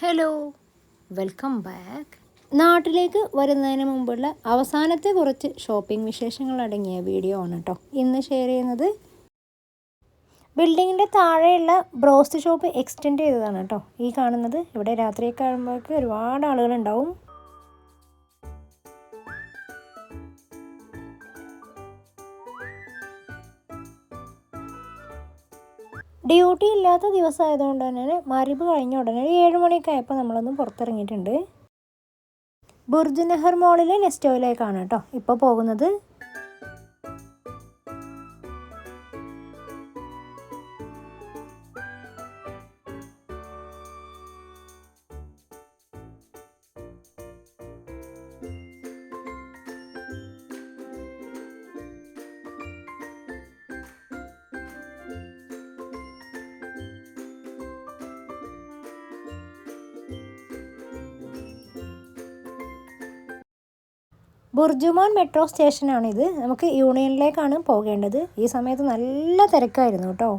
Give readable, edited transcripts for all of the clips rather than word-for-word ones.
Hello, welcome back. നാട്ടിലേക്ക് വരുന്നതിന് മുമ്പുള്ള അവസാനത്തെ കുറച്ച് ഷോപ്പിംഗ് വിശേഷങ്ങൾ അടങ്ങിയ വീഡിയോ ആണ് കേട്ടോ ഇന്ന് ഷെയർ ചെയ്യുന്നത്. ബിൽഡിങ്ങിൻ്റെ താഴെയുള്ള ബ്രോസ്റ്റ് ഷോപ്പ് എക്സ്റ്റെൻഡ് ചെയ്തതാണ് കേട്ടോ ഈ കാണുന്നത്. ഇവിടെ രാത്രിയൊക്കെ ആകുമ്പോഴേക്ക് ഒരുപാട് ആളുകളുണ്ടാവും. ഡ്യൂട്ടി ഇല്ലാത്ത ദിവസമായതുകൊണ്ട് തന്നെ മഗ്‌രിബ് കഴിഞ്ഞ ഉടനെ 7 മണിയൊക്കെ ആയപ്പോൾ നമ്മളൊന്ന് പുറത്തിറങ്ങിയിട്ടുണ്ട്. ബുർജ് നെഹർ മോളിലെ നെസ്റ്റോയിലേക്കാണ് കേട്ടോ ഇപ്പോൾ പോകുന്നത്. ബുർജുമാൻ മെട്രോ സ്റ്റേഷനാണിത്. നമുക്ക് യൂണിയനിലേക്കാണ് പോകേണ്ടത്. ഈ സമയത്ത് നല്ല തിരക്കായിരുന്നു കേട്ടോ.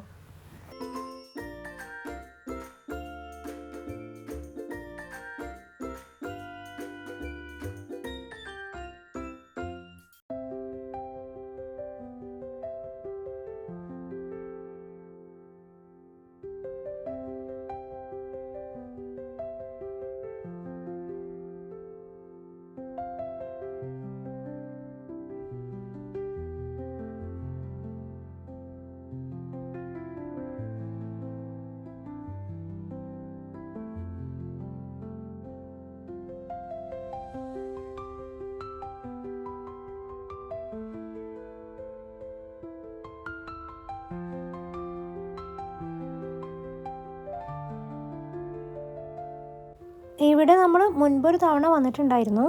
ഇവിടെ നമ്മൾ മുൻപൊരു തവണ വന്നിട്ടുണ്ടായിരുന്നു.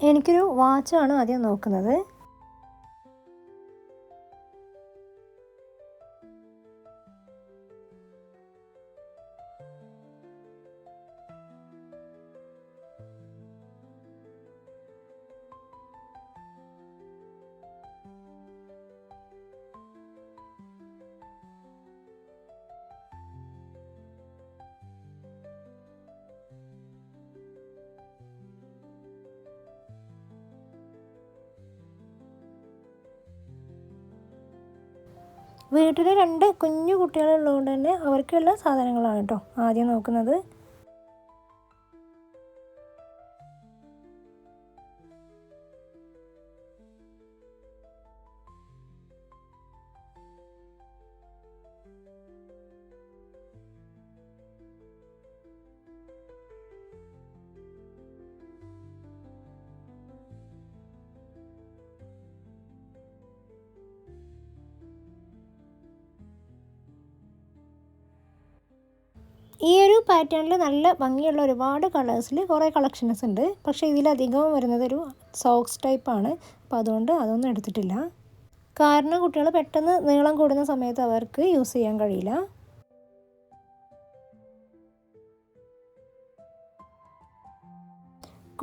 എനിക്കൊരു വാച്ചാണ് ആദ്യം നോക്കുന്നത്. വീട്ടിൽ 2 കുഞ്ഞു കുട്ടികളുള്ളതുകൊണ്ട് തന്നെ അവർക്കുള്ള സാധനങ്ങളാണ് കേട്ടോ ആദ്യം നോക്കുന്നത്. ഈ ഒരു പാറ്റേണിൽ നല്ല ഭംഗിയുള്ള ഒരുപാട് കളേഴ്സിൽ കുറേ കളക്ഷൻസ് ഉണ്ട്. പക്ഷേ ഇതിലധികവും വരുന്നത് ഒരു സോക്സ് ടൈപ്പാണ്. അപ്പോൾ അതുകൊണ്ട് അതൊന്നും എടുത്തിട്ടില്ല. കാരണം കുട്ടികൾ പെട്ടെന്ന് നീളം കൂടുന്ന സമയത്ത് അവർക്ക് യൂസ് ചെയ്യാൻ കഴിയില്ല.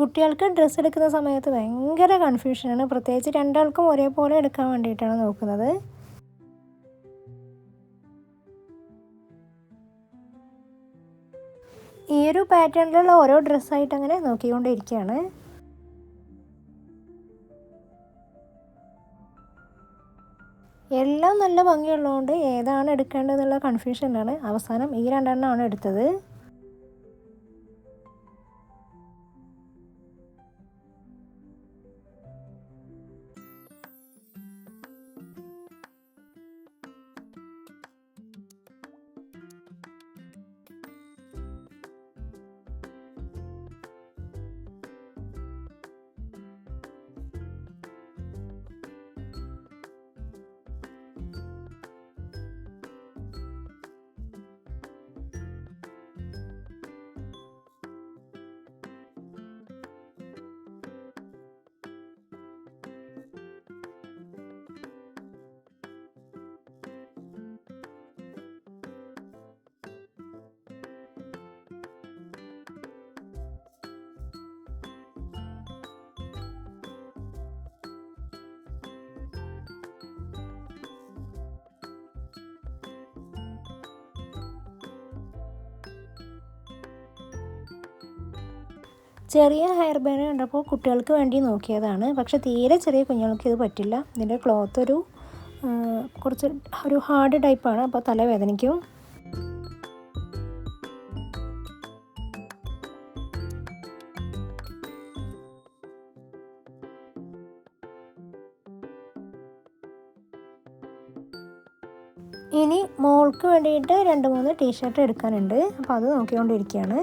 കുട്ടികൾക്ക് ഡ്രസ്സ് എടുക്കുന്ന സമയത്ത് ഭയങ്കര കൺഫ്യൂഷനാണ്. പ്രത്യേകിച്ച് 2 ആൾക്കും ഒരേപോലെ എടുക്കാൻ വേണ്ടിയിട്ടാണ് നോക്കുന്നത്. ഈ ഒരു പാറ്റേണിലുള്ള ഓരോ ഡ്രസ്സായിട്ട് അങ്ങനെ നോക്കിക്കൊണ്ടിരിക്കുകയാണ്. എല്ലാം നല്ല ഭംഗിയുള്ളതുകൊണ്ട് ഏതാണ് എടുക്കേണ്ടതെന്നുള്ള കൺഫ്യൂഷനാണ്. അവസാനം ഈ രണ്ടെണ്ണമാണ് എടുത്തത്. ചെറിയ ഹെയർ ബാൻഡ് കണ്ടപ്പോൾ കുട്ടികൾക്ക് വേണ്ടി നോക്കിയതാണ്. പക്ഷെ തീരെ ചെറിയ കുഞ്ഞുങ്ങൾക്ക് ഇത് പറ്റില്ല. ഇതിൻ്റെ ക്ലോത്ത് കുറച്ച് ഒരു ഹാർഡ് ടൈപ്പാണ്. അപ്പോൾ തലവേദനിക്കും. ഇനി മോൾക്ക് വേണ്ടിയിട്ട് 2-3 ടീഷർട്ട് എടുക്കാനുണ്ട്. അപ്പോൾ അത് നോക്കിക്കൊണ്ടിരിക്കുകയാണ്.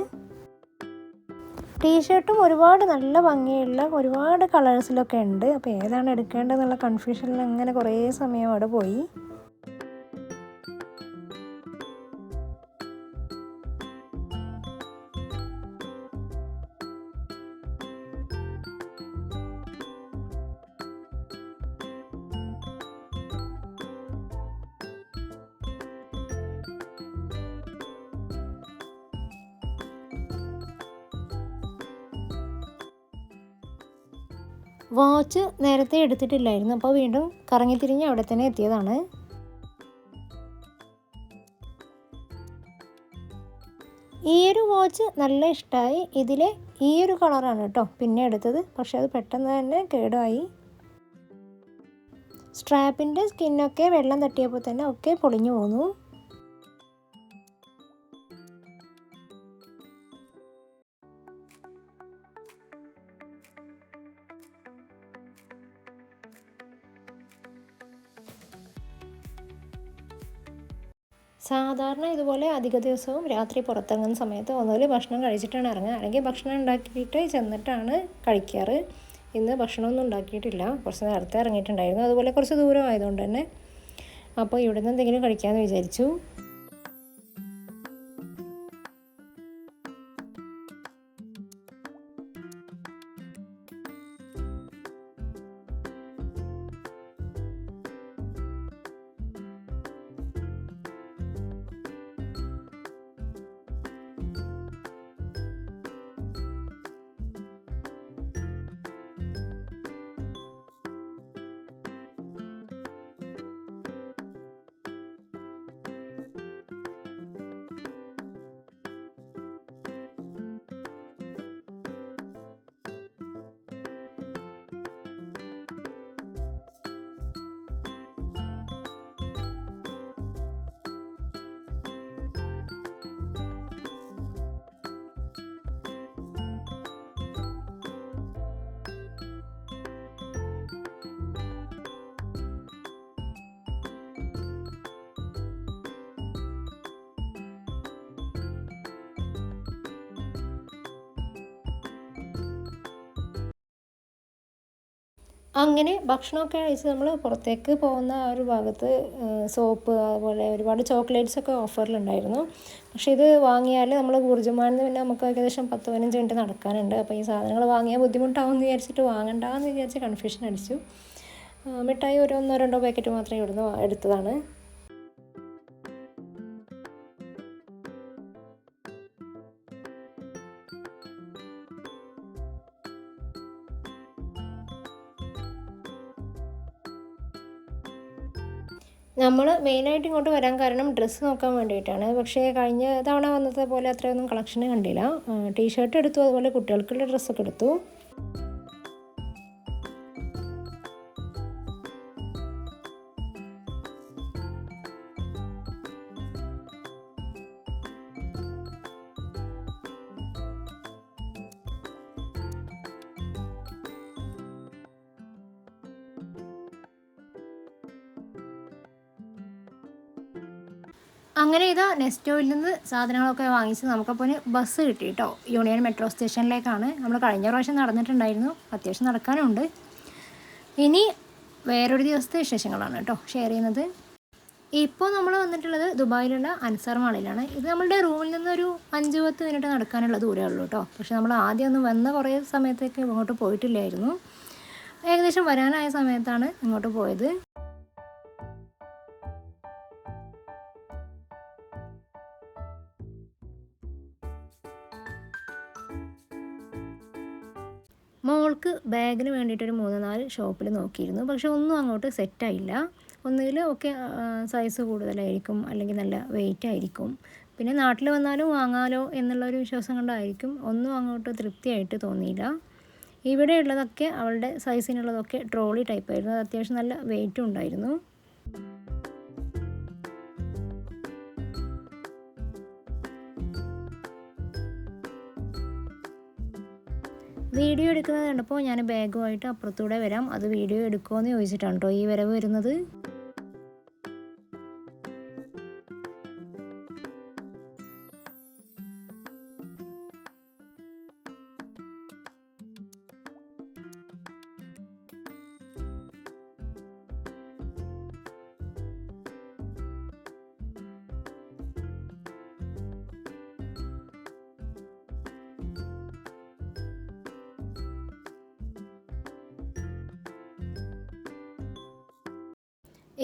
ടീഷർട്ടും ഒരുപാട് നല്ല ഭംഗിയുള്ള ഒരുപാട് കളേഴ്സിലൊക്കെ ഉണ്ട്. അപ്പോൾ ഏതാണ് എടുക്കേണ്ടതെന്നുള്ള കൺഫ്യൂഷനിൽ അങ്ങനെ കുറേ സമയം അവിടെ പോയി. വാച്ച് നേരത്തെ എടുത്തിട്ടില്ലായിരുന്നു. അപ്പോൾ വീണ്ടും കറങ്ങിത്തിരിഞ്ഞ് അവിടെ തന്നെ എത്തിയതാണ്. ഈ ഒരു വാച്ച് നല്ല ഇഷ്ടമായി. ഇതിലെ ഈ ഒരു കളറാണ് കേട്ടോ പിന്നെ എടുത്തത്. പക്ഷെ അത് പെട്ടെന്ന് തന്നെ കേടായി. സ്ട്രാപ്പിൻ്റെ സ്കിന്നൊക്കെ വെള്ളം തട്ടിയപ്പോൾ തന്നെ ഒക്കെ പൊളിഞ്ഞു പോന്നു. സാധാരണ ഇതുപോലെ അധിക ദിവസവും രാത്രി പുറത്തിറങ്ങുന്ന സമയത്ത് ഒന്നുകിൽ ഭക്ഷണം കഴിച്ചിട്ടാണ് ഇറങ്ങുക, അല്ലെങ്കിൽ ഭക്ഷണം ഉണ്ടാക്കിയിട്ട് ചെന്നിട്ടാണ് കഴിക്കാറ്. ഇന്ന് ഭക്ഷണമൊന്നും ഉണ്ടാക്കിയിട്ടില്ല. കുറച്ച് നേരത്തെ ഇറങ്ങിയിട്ടുണ്ടായിരുന്നു. അതുപോലെ കുറച്ച് ദൂരം ആയതുകൊണ്ട് തന്നെ അപ്പോൾ ഇവിടുന്ന് എന്തെങ്കിലും കഴിക്കാമെന്ന് വിചാരിച്ചു. അങ്ങനെ ഭക്ഷണമൊക്കെ കഴിച്ച് നമ്മൾ പുറത്തേക്ക് പോകുന്ന ആ ഒരു ഭാഗത്ത് സോപ്പ് അതുപോലെ ഒരുപാട് ചോക്ലേറ്റ്സൊക്കെ ഓഫറിലുണ്ടായിരുന്നു. പക്ഷേ ഇത് വാങ്ങിയാൽ നമ്മൾ ഊർജ്ജമാണെന്ന് പിന്നെ നമുക്ക് ഏകദേശം 10-15 മിനിറ്റ് നടക്കാനുണ്ട്. അപ്പോൾ ഈ സാധനങ്ങൾ വാങ്ങിയാൽ ബുദ്ധിമുട്ടാവുമെന്ന് വിചാരിച്ചിട്ട് വാങ്ങണ്ടെന്ന് വിചാരിച്ച് കൺഫ്യൂഷൻ അടിച്ചു. മിഠായി ഒരു 1-2 പാക്കറ്റ് മാത്രമേ ഇവിടുന്ന് എടുത്തതാണ്. നമ്മൾ മെയിനായിട്ട് ഇങ്ങോട്ട് വരാൻ കാരണം ഡ്രസ്സ് നോക്കാൻ വേണ്ടിയിട്ടാണ്. പക്ഷേ കഴിഞ്ഞ തവണ വന്നത്തെ പോലെ അത്രയൊന്നും കളക്ഷൻ കണ്ടില്ല. ടീഷർട്ട് എടുത്തു, അതുപോലെ കുട്ടികൾക്കുള്ള ഡ്രസ്സൊക്കെ എടുത്തു. അങ്ങനെ ഇതാ നെസ്റ്റോയിൽ നിന്ന് സാധനങ്ങളൊക്കെ വാങ്ങിച്ച് നമുക്കപ്പോൾ ഒരു ബസ് കിട്ടി കേട്ടോ. യൂണിയൻ മെട്രോ സ്റ്റേഷനിലേക്കാണ്. നമ്മൾ കഴിഞ്ഞ പ്രാവശ്യം നടന്നിട്ടുണ്ടായിരുന്നു, അത്യാവശ്യം നടക്കാനുണ്ട്. ഇനി വേറൊരു ദിവസത്തെ വിശേഷങ്ങളാണ് കേട്ടോ ഷെയർ ചെയ്യുന്നത്. ഇപ്പോൾ നമ്മൾ വന്നിട്ടുള്ളത് ദുബായിലുള്ള അൻസാർ മാളിലാണ്. ഇത് നമ്മളുടെ റൂമിൽ നിന്നൊരു 5-10 മിനിറ്റ് നടക്കാനുള്ള ദൂരമേ ഉള്ളൂ കേട്ടോ. പക്ഷേ നമ്മൾ ആദ്യം ഒന്ന് വന്ന കുറേ സമയത്തേക്ക് ഇങ്ങോട്ട് പോയിട്ടില്ലായിരുന്നു. ഏകദേശം വരാനായ സമയത്താണ് ഇങ്ങോട്ട് പോയത്. മോൾക്ക് ബാഗിന് വേണ്ടിയിട്ടൊരു 3-4 ഷോപ്പിൽ നോക്കിയിരുന്നു. പക്ഷെ ഒന്നും അങ്ങോട്ട് സെറ്റായില്ല. ഒന്നുകിൽ ഒക്കെ സൈസ് കൂടുതലായിരിക്കും, അല്ലെങ്കിൽ നല്ല വെയിറ്റ് ആയിരിക്കും. പിന്നെ നാട്ടിൽ വന്നാലും വാങ്ങാലോ എന്നുള്ളൊരു വിശ്വാസം കൊണ്ടായിരിക്കും ഒന്നും അങ്ങോട്ട് തൃപ്തിയായിട്ട് തോന്നിയില്ല. ഇവിടെ ഉള്ളതൊക്കെ അവളുടെ സൈസിനുള്ളതൊക്കെ ട്രോളി ടൈപ്പായിരുന്നു. അത് അത്യാവശ്യം നല്ല വെയിറ്റും ഉണ്ടായിരുന്നു. വീഡിയോ എടുക്കുന്നത് കണ്ടപ്പോൾ ഞാൻ ബാഗുമായിട്ട് അപ്പുറത്തൂടെ വരാം, അത് വീഡിയോ എടുക്കുമോ എന്ന് ചോദിച്ചിട്ടാണ് കേട്ടോ ഈ വരവ് വരുന്നത്.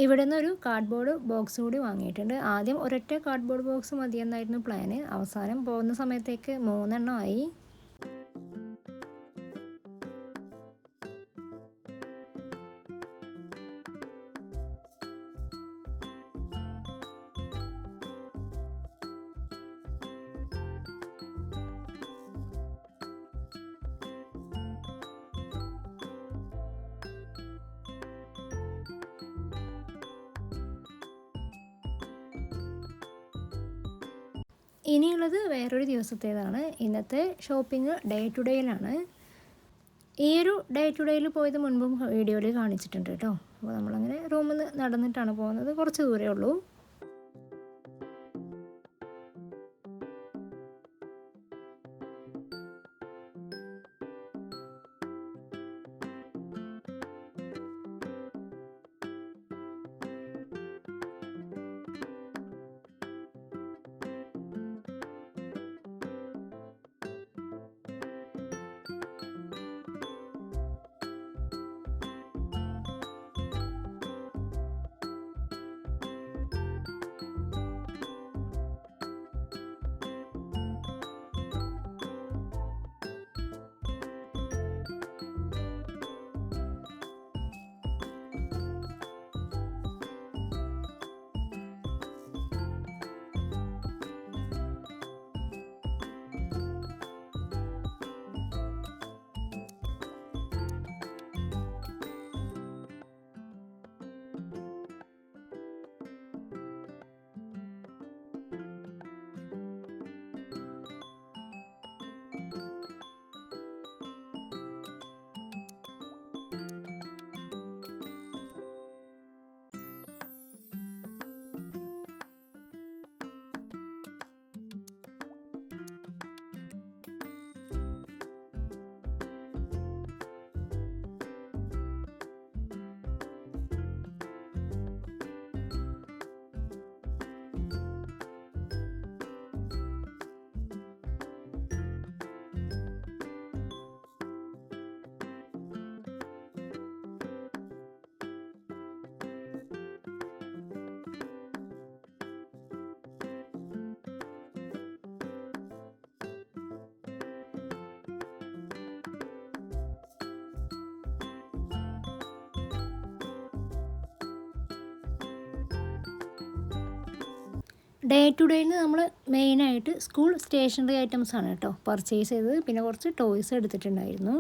ഇവിടെ നിന്നൊരു കാർഡ്ബോർഡ് ബോക്സ് കൂടി വാങ്ങിയിട്ടുണ്ട്. ആദ്യം ഒരൊറ്റ കാർഡ്ബോർഡ് ബോക്സ് മതിയെന്നായിരുന്നു പ്ലാന്. അവസാനം പോകുന്ന സമയത്തേക്ക് 3 എണ്ണം ആയി. ഇനിയുള്ളത് വേറൊരു ദിവസത്തേതാണ്. ഇന്നത്തെ ഷോപ്പിംഗ് ഡേ ടു ഡേയിലാണ്. ഈ ഒരു ഡേ ടു ഡേയിൽ പോയത് മുൻപും വീഡിയോയിൽ കാണിച്ചിട്ടുണ്ട് കേട്ടോ. അപ്പോൾ നമ്മളങ്ങനെ റൂമിൽ നിന്ന് നടന്നിട്ടാണ് പോകുന്നത്, കുറച്ച് ദൂരമേ ഉള്ളൂ. ഡേ ടു ഡേയിൽ നമ്മൾ മെയിനായിട്ട് സ്കൂൾ സ്റ്റേഷനറി ഐറ്റംസാണ് കേട്ടോ പർച്ചേസ് ചെയ്തത്. പിന്നെ കുറച്ച് ടോയ്സ് എടുത്തിട്ടുണ്ടായിരുന്നു.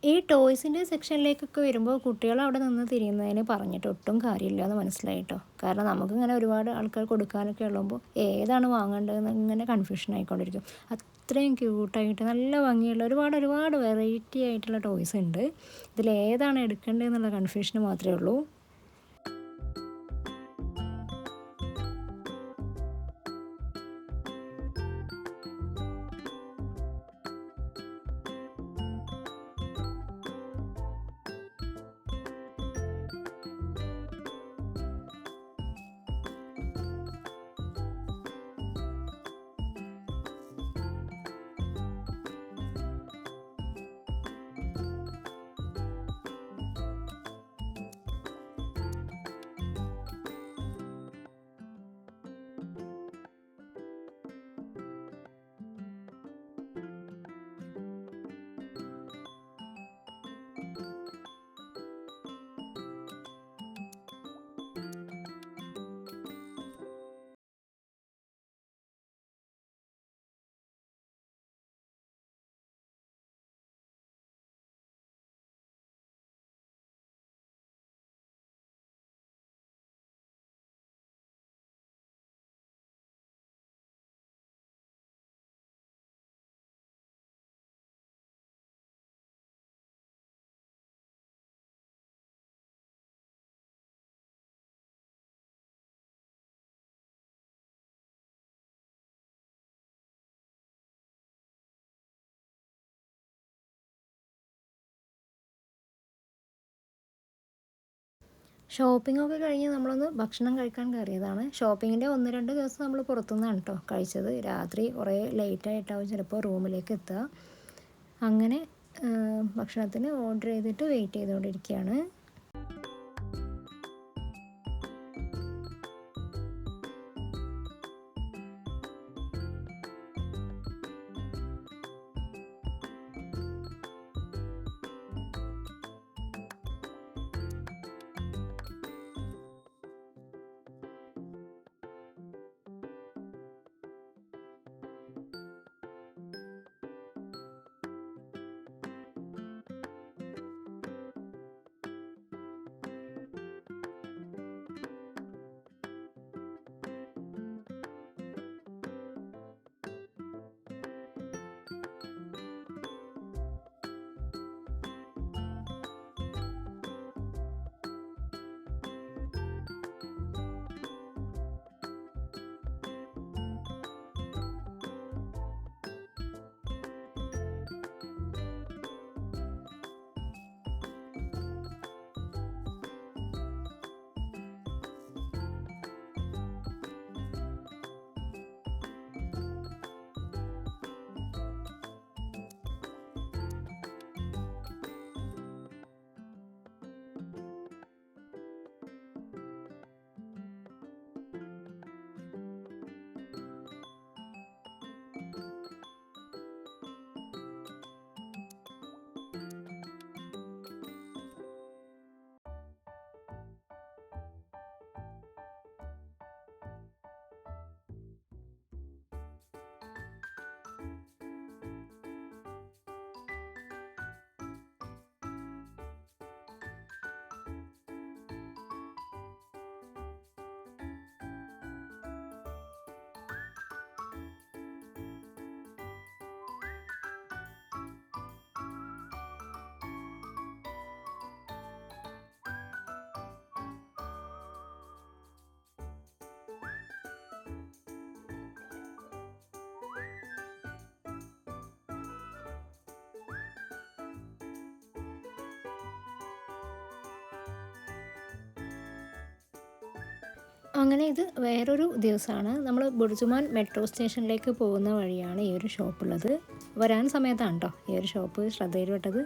ഈ ടോയ്സിൻ്റെ സെക്ഷനിലേക്കൊക്കെ വരുമ്പോൾ കുട്ടികൾ അവിടെ നിന്ന് തിരിയുന്നതിന് പറഞ്ഞിട്ട് ഒട്ടും കാര്യമില്ല എന്ന് മനസ്സിലായിട്ടോ. കാരണം നമുക്കിങ്ങനെ ഒരുപാട് ആൾക്കാർ കൊടുക്കാനൊക്കെ ഉള്ളപ്പോൾ ഏതാണ് വാങ്ങേണ്ടതെന്ന് ഇങ്ങനെ കൺഫ്യൂഷൻ ആയിക്കൊണ്ടിരിക്കും. അത്രയും ക്യൂട്ടായിട്ട് നല്ല ഭംഗിയുള്ള ഒരുപാട് വെറൈറ്റി ആയിട്ടുള്ള ടോയ്സ് ഉണ്ട്. ഇതിലേതാണ് എടുക്കേണ്ടതെന്നുള്ള കൺഫ്യൂഷൻ മാത്രമേ ഉള്ളൂ. ഷോപ്പിങ്ങൊക്കെ കഴിഞ്ഞ് നമ്മളൊന്ന് ഭക്ഷണം കഴിക്കാൻ കയറിയതാണ്. ഷോപ്പിങ്ങിൻ്റെ 1-2 ദിവസം നമ്മൾ പുറത്തുനിന്നാണ് കേട്ടോ കഴിച്ചത്. രാത്രി കുറേ ലേറ്റായിട്ടാവും ചിലപ്പോൾ റൂമിലേക്ക് എത്തുക. അങ്ങനെ ഭക്ഷണത്തിന് ഓർഡർ ചെയ്തിട്ട് വെയിറ്റ് ചെയ്തുകൊണ്ടിരിക്കുകയാണ്. അങ്ങനെ ഇത് വേറൊരു ദിവസമാണ്. നമ്മൾ ബുർജുമാൻ മെട്രോ സ്റ്റേഷനിലേക്ക് പോകുന്ന വഴിയാണ് ഈ ഒരു ഷോപ്പുള്ളത്. വരാൻ സമയത്താണ് കേട്ടോ ഈ ഒരു ഷോപ്പ് ശ്രദ്ധയിൽപ്പെട്ടത്.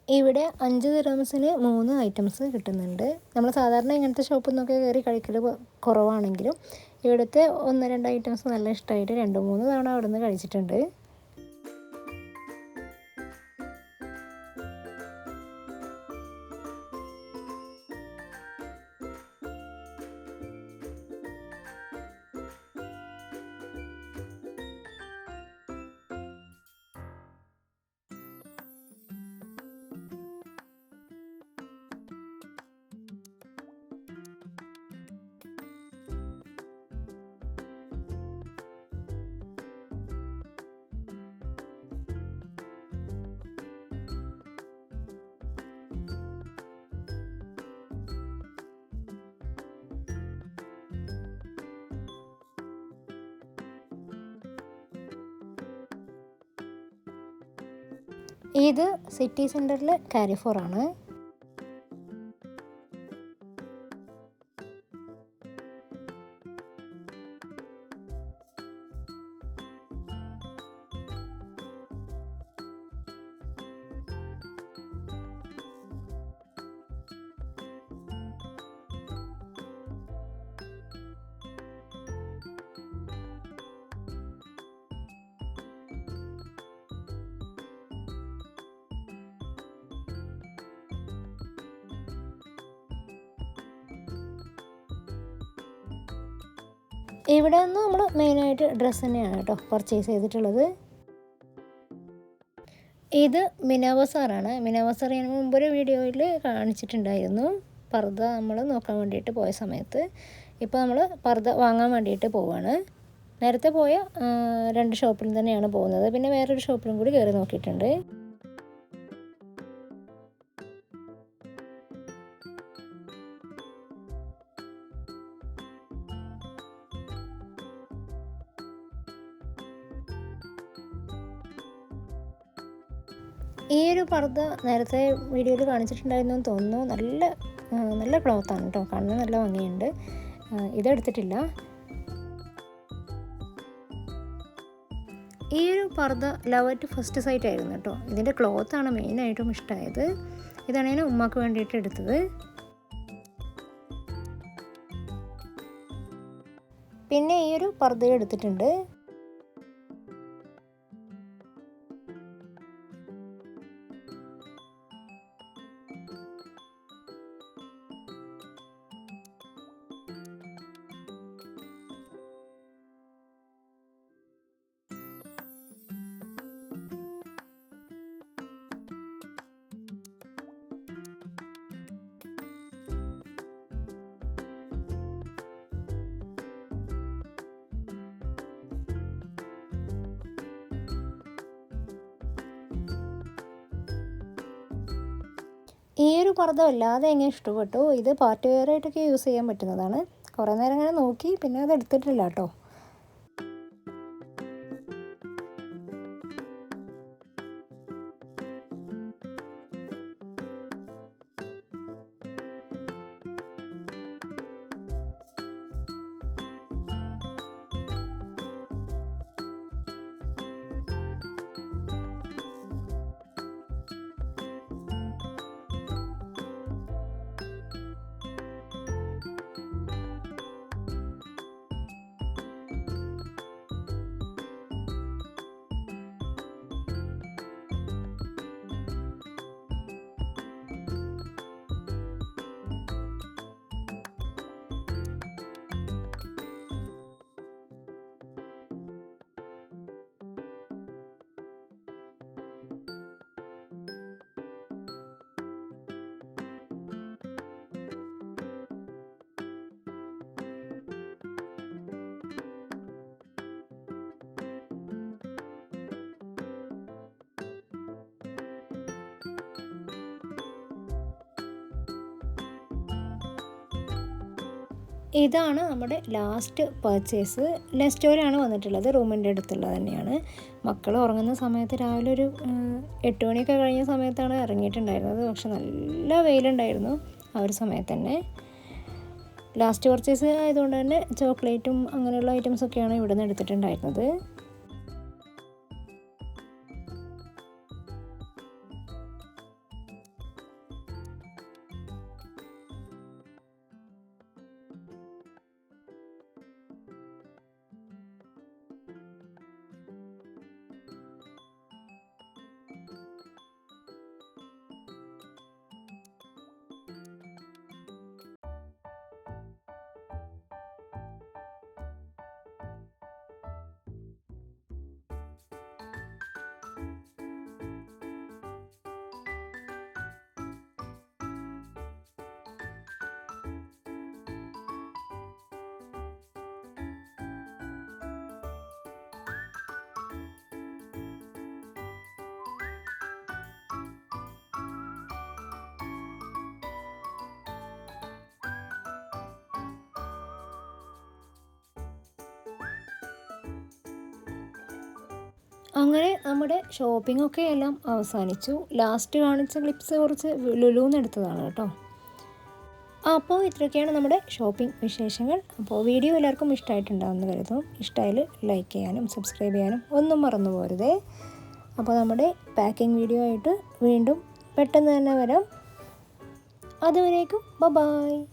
ഇവിടെ 5 ദിർഹംസിന് 3 ഐറ്റംസ് കിട്ടുന്നുണ്ട്. നമ്മൾ സാധാരണ ഇങ്ങനത്തെ ഷോപ്പിൽ നിന്നൊക്കെ കയറി കഴിക്കൽ കുറവാണെങ്കിലും ഇവിടുത്തെ 1-2 ഐറ്റംസ് നല്ല ഇഷ്ടമായിട്ട് 2-3 തവണ അവിടെ നിന്ന് കഴിച്ചിട്ടുണ്ട്. ഇത് സിറ്റി സെൻറ്ററിൽ കാരിഫോറാണ്. ഇവിടെ നിന്ന് നമ്മൾ മെയിനായിട്ട് ഡ്രസ്സ് തന്നെയാണ് കേട്ടോ പർച്ചേസ് ചെയ്തിട്ടുള്ളത്. ഇത് മിന ബസാറാണ്. മിന ബസാർ ഞാൻ മുമ്പൊരു വീഡിയോയിൽ കാണിച്ചിട്ടുണ്ടായിരുന്നു, പർദ്ദ നമ്മൾ നോക്കാൻ വേണ്ടിയിട്ട് പോയ സമയത്ത്. ഇപ്പോൾ നമ്മൾ പർദ്ദ വാങ്ങാൻ വേണ്ടിയിട്ട് പോവുകയാണ്. നേരത്തെ പോയ 2 ഷോപ്പിൽ തന്നെയാണ് പോകുന്നത്. പിന്നെ വേറൊരു ഷോപ്പിലും കൂടി കയറി നോക്കിയിട്ടുണ്ട്. ഈ ഒരു പർദ്ദ നേരത്തെ വീഡിയോയിൽ കാണിച്ചിട്ടുണ്ടായിരുന്നു എന്ന് തോന്നുന്നു. നല്ല ക്ലോത്താണ് കേട്ടോ, കാണാൻ നല്ല ഭംഗിയുണ്ട്. ഇതെടുത്തിട്ടില്ല. ഈ ഒരു പർദ്ദ ലവ് അറ്റ് ഫസ്റ്റ് സൈറ്റ് ആയിരുന്നു കേട്ടോ. ഇതിൻ്റെ ക്ലോത്താണ് മെയിനായിട്ടും ഇഷ്ടമായത്. ഇതാണ് ഞാൻ ഉമ്മാക്ക് വേണ്ടിയിട്ട് എടുത്തത്. പിന്നെ ഈ ഒരു പർദ്ദ എടുത്തിട്ടുണ്ട്. ഈ ഒരു പർദ്ദ വല്ലാതെ എങ്ങനെ ഇഷ്ടപ്പെട്ടു. ഇത് പാർട്ടി വെയർ ആയിട്ടൊക്കെ യൂസ് ചെയ്യാൻ പറ്റുന്നതാണ്. കുറേ നേരം ഇങ്ങനെ നോക്കി, പിന്നെ അത് എടുത്തിട്ടില്ല കേട്ടോ. ഇതാണ് നമ്മുടെ ലാസ്റ്റ് പർച്ചേസ്. നെസ്റ്റോയിലാണ് വന്നിട്ടുള്ളത്. റൂമിൻ്റെ അടുത്തുള്ളത് തന്നെയാണ്. മക്കൾ ഉറങ്ങുന്ന സമയത്ത് രാവിലെ ഒരു 8 മണിയൊക്കെ കഴിഞ്ഞ സമയത്താണ് ഇറങ്ങിയിട്ടുണ്ടായിരുന്നത്. പക്ഷെ നല്ല വെയിലുണ്ടായിരുന്നു ആ ഒരു സമയത്ത് തന്നെ. ലാസ്റ്റ് പർച്ചേസ് ആയതുകൊണ്ട് തന്നെ ചോക്ലേറ്റും അങ്ങനെയുള്ള ഐറ്റംസൊക്കെയാണ് ഇവിടെ നിന്ന് എടുത്തിട്ടുണ്ടായിരുന്നത്. അങ്ങനെ നമ്മുടെ ഷോപ്പിംഗൊക്കെ എല്ലാം അവസാനിച്ചു. ലാസ്റ്റ് കാണിച്ച ക്ലിപ്സ് കുറച്ച് ലുലുന്ന് എടുത്തതാണ് കേട്ടോ. അപ്പോൾ ഇത്രയൊക്കെയാണ് നമ്മുടെ ഷോപ്പിംഗ് വിശേഷങ്ങൾ. അപ്പോൾ വീഡിയോ എല്ലാവർക്കും ഇഷ്ടമായിട്ടുണ്ടാകുമെന്ന് കരുതും. ഇഷ്ടമായാൽ ലൈക്ക് ചെയ്യാനും സബ്സ്ക്രൈബ് ചെയ്യാനും ഒന്നും മറന്നു പോരുതേ. അപ്പോൾ നമ്മുടെ പാക്കിംഗ് വീഡിയോ ആയിട്ട് വീണ്ടും പെട്ടെന്ന് തന്നെ വരാം. അതുവരേക്കും ബൈ.